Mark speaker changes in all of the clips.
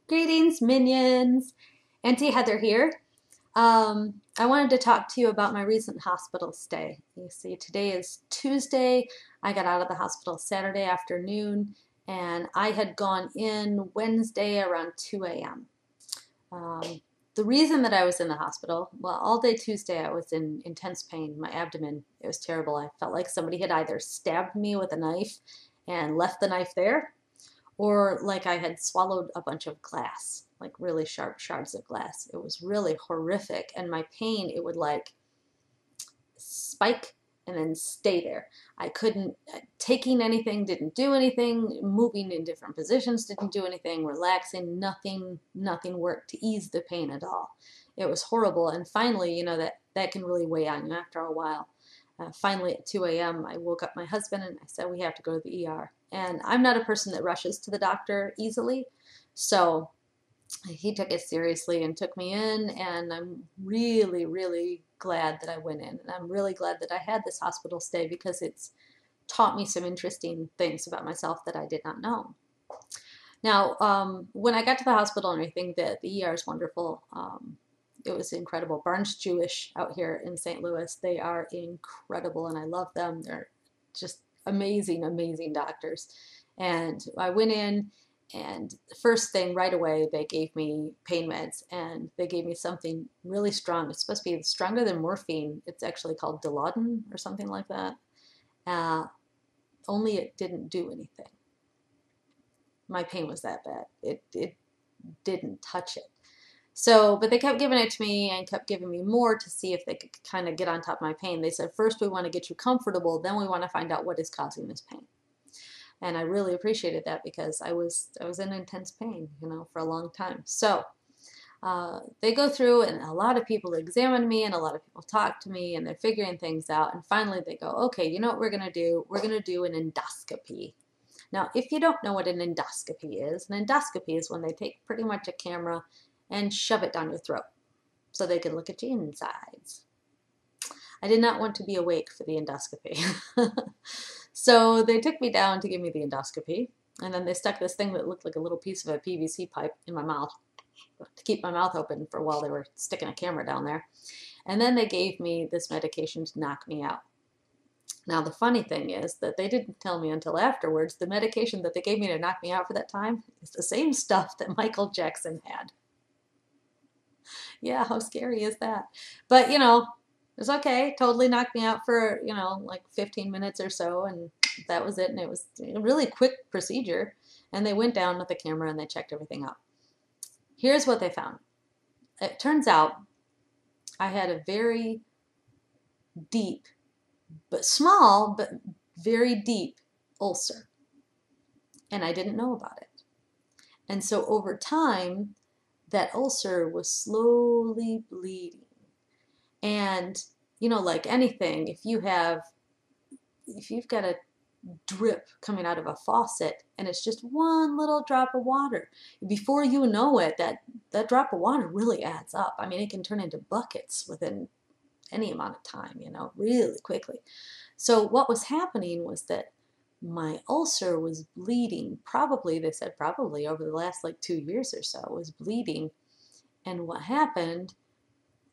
Speaker 1: Greetings, minions. Auntie Heather here. I wanted to talk to you about my recent hospital stay. You see, today is Tuesday. I got out of the hospital Saturday afternoon, and I had gone in Wednesday around 2 a.m. The reason that I was in the hospital, well, all day Tuesday I was in intense pain. My abdomen, it was terrible. I felt like somebody had either stabbed me with a knife and left the knife there, or like I had swallowed a bunch of glass, like really sharp shards of glass. It was really horrific, and my pain, it would like spike and then stay there. I couldn't, taking anything didn't do anything, moving in different positions didn't do anything, relaxing, nothing worked to ease the pain at all. It was horrible, and finally, you know, that can really weigh on you after a while. Finally at 2 a.m. I woke up my husband and I said, we have to go to the ER. And I'm not a person that rushes to the doctor easily, so he took it seriously and took me in, and I'm really, really glad that I went in. And I'm really glad that I had this hospital stay because it's taught me some interesting things about myself that I did not know. Now, when I got to the hospital and everything, the ER is wonderful. It was incredible. Barnes Jewish out here in St. Louis, they are incredible, and I love them. They're just amazing, amazing doctors. And I went in, and the first thing right away, they gave me pain meds, and they gave me something really strong. It's supposed to be stronger than morphine. It's actually called Dilaudid or something like that. Only it didn't do anything. My pain was that bad. It didn't touch it. So, but they kept giving it to me and kept giving me more to see if they could kind of get on top of my pain. They said, first we want to get you comfortable, then we want to find out what is causing this pain. And I really appreciated that because I was in intense pain, you know, for a long time. So they go through, and a lot of people examine me, and a lot of people talk to me, and they're figuring things out. And finally they go, okay, you know what we're going to do? We're going to do an endoscopy. Now, if you don't know what an endoscopy is when they take pretty much a camera and shove it down your throat so they can look at your insides. I did not want to be awake for the endoscopy. So they took me down to give me the endoscopy, and then they stuck this thing that looked like a little piece of a PVC pipe in my mouth to keep my mouth open for while they were sticking a camera down there. And then they gave me this medication to knock me out. Now, the funny thing is that they didn't tell me until afterwards the medication that they gave me to knock me out for that time is the same stuff that Michael Jackson had. Yeah, how scary is that? But, you know, it was okay. Totally knocked me out for, you know, like 15 minutes or so, and that was it. And it was a really quick procedure. And they went down with the camera and they checked everything out. Here's what they found. It turns out I had a very deep, but small, but very deep ulcer. And I didn't know about it. And so over time, that ulcer was slowly bleeding. And, you know, like anything, if you've got a drip coming out of a faucet and it's just one little drop of water, before you know it, that drop of water really adds up. I mean, it can turn into buckets within any amount of time, you know, really quickly. So what was happening was that my ulcer was bleeding, they said probably over the last like 2 years or so, was bleeding. And what happened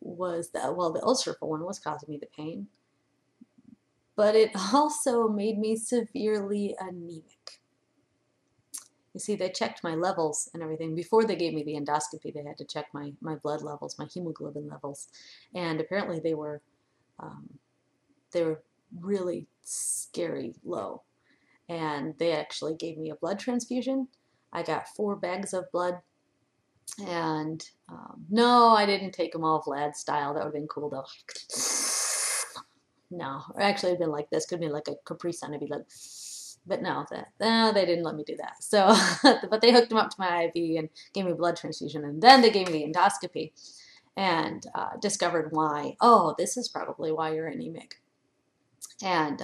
Speaker 1: was that, well, the ulcer for one was causing me the pain, but it also made me severely anemic. You see, they checked my levels and everything. Before they gave me the endoscopy, they had to check my blood levels, my hemoglobin levels. And apparently they were really scary low. And they actually gave me a blood transfusion. I got 4 bags of blood. And no, I didn't take them all Vlad style. That would have been cool though. No, or actually it'd been like this. Could be like a Capri Sun. It'd be like, but no, they didn't let me do that. So, but they hooked them up to my IV and gave me a blood transfusion, and then they gave me the endoscopy and discovered why. Oh, this is probably why you're anemic. And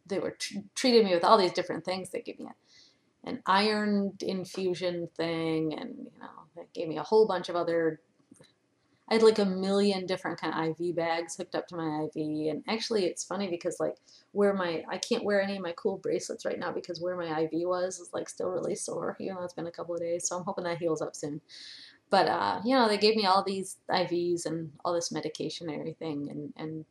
Speaker 1: they were treating me with all these different things. They gave me an iron infusion thing, and, you know, they gave me a whole bunch of other. I had like a million different kind of IV bags hooked up to my IV. And actually it's funny because like I can't wear any of my cool bracelets right now because where my IV was is like still really sore, even though it's been a couple of days. So I'm hoping that heals up soon. But, you know, they gave me all these IVs and all this medication and everything. And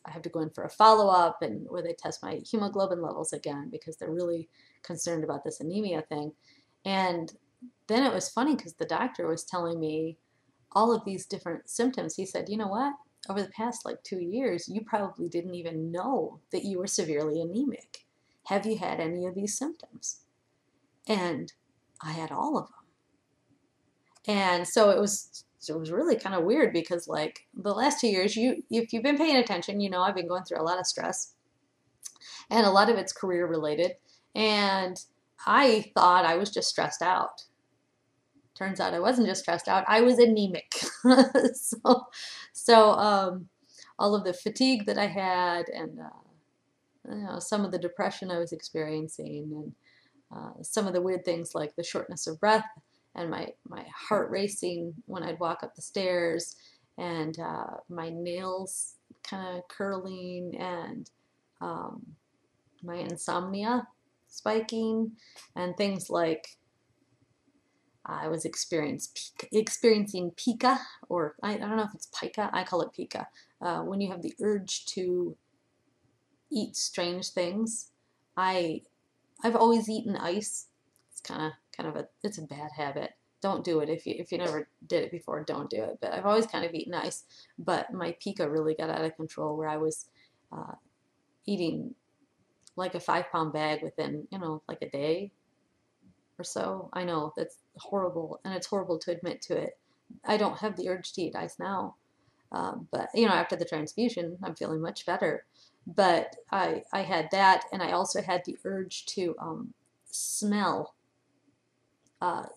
Speaker 1: I have to go in for a follow-up and where they test my hemoglobin levels again because they're really concerned about this anemia thing. And then it was funny because the doctor was telling me all of these different symptoms. He said, you know what? Over the past like 2 years, you probably didn't even know that you were severely anemic. Have you had any of these symptoms? And I had all of them. And so it was really kind of weird because like the last 2 years, if you've been paying attention, you know I've been going through a lot of stress and a lot of it's career related. And I thought I was just stressed out. Turns out I wasn't just stressed out, I was anemic. So all of the fatigue that I had and you know, some of the depression I was experiencing and some of the weird things like the shortness of breath and my heart racing when I'd walk up the stairs and my nails kind of curling and my insomnia spiking and things like I was experiencing pica, or I don't know if it's pica, I call it pica, when you have the urge to eat strange things. I've always eaten ice. It's kind of it's a bad habit. Don't do it if you never did it before. Don't do it. But I've always kind of eaten ice. But my pica really got out of control where I was eating like a 5-pound bag within like a day or so. I know that's horrible, and it's horrible to admit to it. I don't have the urge to eat ice now, but after the transfusion, I'm feeling much better. But I had that, and I also had the urge to smell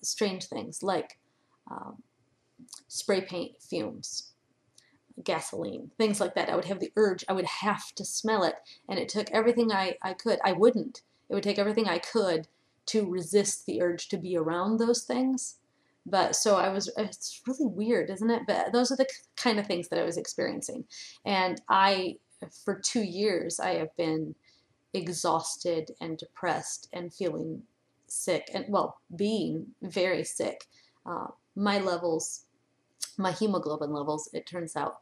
Speaker 1: strange things like spray paint fumes, gasoline, things like that. I would have the urge. I would have to smell it, and it took everything I could. I wouldn't. It would take everything I could to resist the urge to be around those things. But so it's really weird, isn't it? But those are the kind of things that I was experiencing. And for 2 years, I have been exhausted and depressed and feeling sick and, well, being very sick. My hemoglobin levels, it turns out,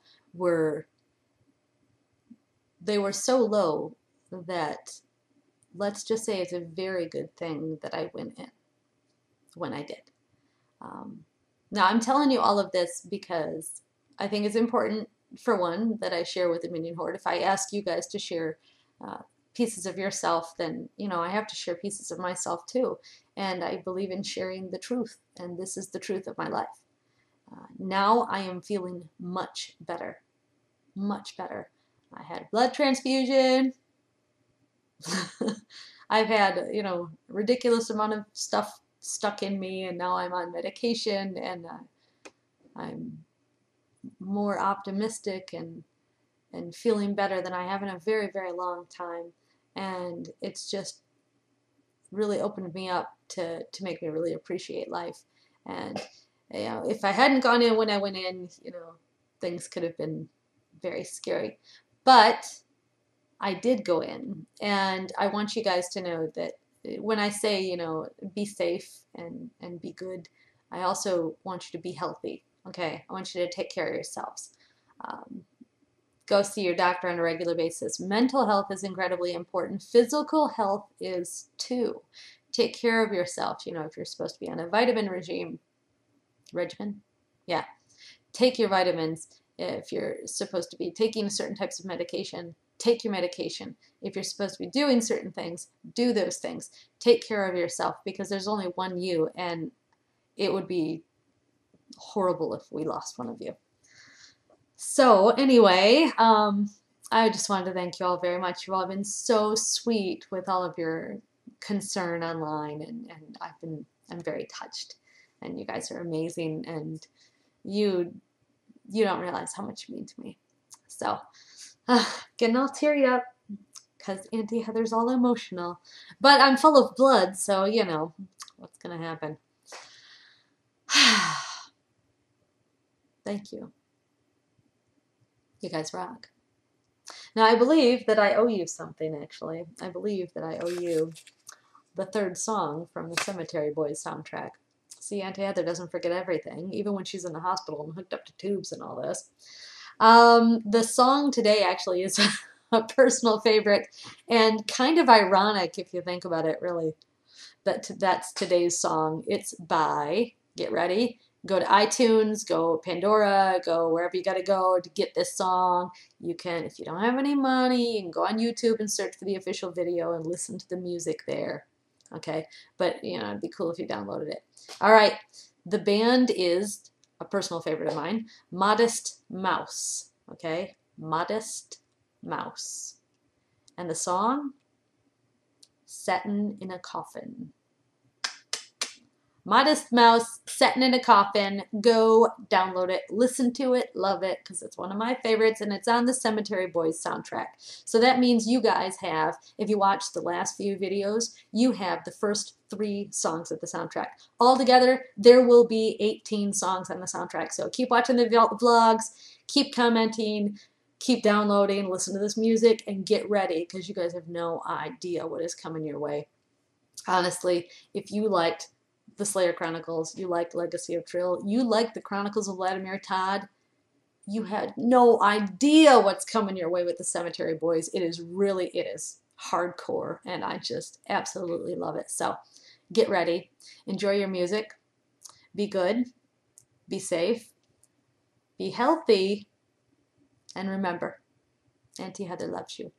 Speaker 1: they were so low that, let's just say it's a very good thing that I went in when I did. Now, I'm telling you all of this because I think it's important, for one, that I share with the Minion Horde. If I ask you guys to share pieces of yourself, then, I have to share pieces of myself too. And I believe in sharing the truth, and this is the truth of my life. Now I am feeling much better. Much better. I had blood transfusion. I've had, ridiculous amount of stuff stuck in me, and now I'm on medication, and I'm more optimistic and feeling better than I have in a very, very long time. And it's just really opened me up to make me really appreciate life. And if I hadn't gone in when I went in, things could have been very scary. But I did go in, and I want you guys to know that when I say, be safe and be good, I also want you to be healthy, okay? I want you to take care of yourselves. Go see your doctor on a regular basis. Mental health is incredibly important. Physical health is too. Take care of yourself. If you're supposed to be on a vitamin regimen? Yeah. Take your vitamins. If you're supposed to be taking certain types of medication, take your medication. If you're supposed to be doing certain things, do those things. Take care of yourself, because there's only one you, and it would be horrible if we lost one of you. So anyway, I just wanted to thank you all very much. You've all been so sweet with all of your concern online, and I'm very touched. And you guys are amazing, and you don't realize how much you mean to me. So, getting all teary up because Auntie Heather's all emotional. But I'm full of blood, so what's going to happen. Thank you. You guys rock. Now, I believe that I owe you something, actually. I believe that I owe you the third song from the Cemetery Boys soundtrack. See, Auntie Heather doesn't forget everything, even when she's in the hospital and hooked up to tubes and all this. The song today actually is a personal favorite and kind of ironic if you think about it, really. That's today's song. It's by, get ready, go to iTunes, go Pandora, go wherever you got to go to get this song. You can, if you don't have any money, you can go on YouTube and search for the official video and listen to the music there. Okay, but you know, it'd be cool if you downloaded it. All right, the band is a personal favorite of mine, Modest Mouse. Okay, Modest Mouse. And the song, Settin' in a Coffin. Modest Mouse, Settin' in a Coffin. Go download it, listen to it, love it, because it's one of my favorites, and it's on the Cemetery Boys soundtrack. So that means you guys have, if you watch the last few videos, you have the first 3 songs of the soundtrack. Altogether, there will be 18 songs on the soundtrack. So keep watching the vlogs, keep commenting, keep downloading, listen to this music, and get ready, because you guys have no idea what is coming your way. Honestly, if you liked the Slayer Chronicles, you liked Legacy of Trill, you liked the Chronicles of Vladimir Todd, you had no idea what's coming your way with the Cemetery Boys. It is hardcore, and I just absolutely love it. So get ready, enjoy your music, be good, be safe, be healthy, and remember, Auntie Heather loves you.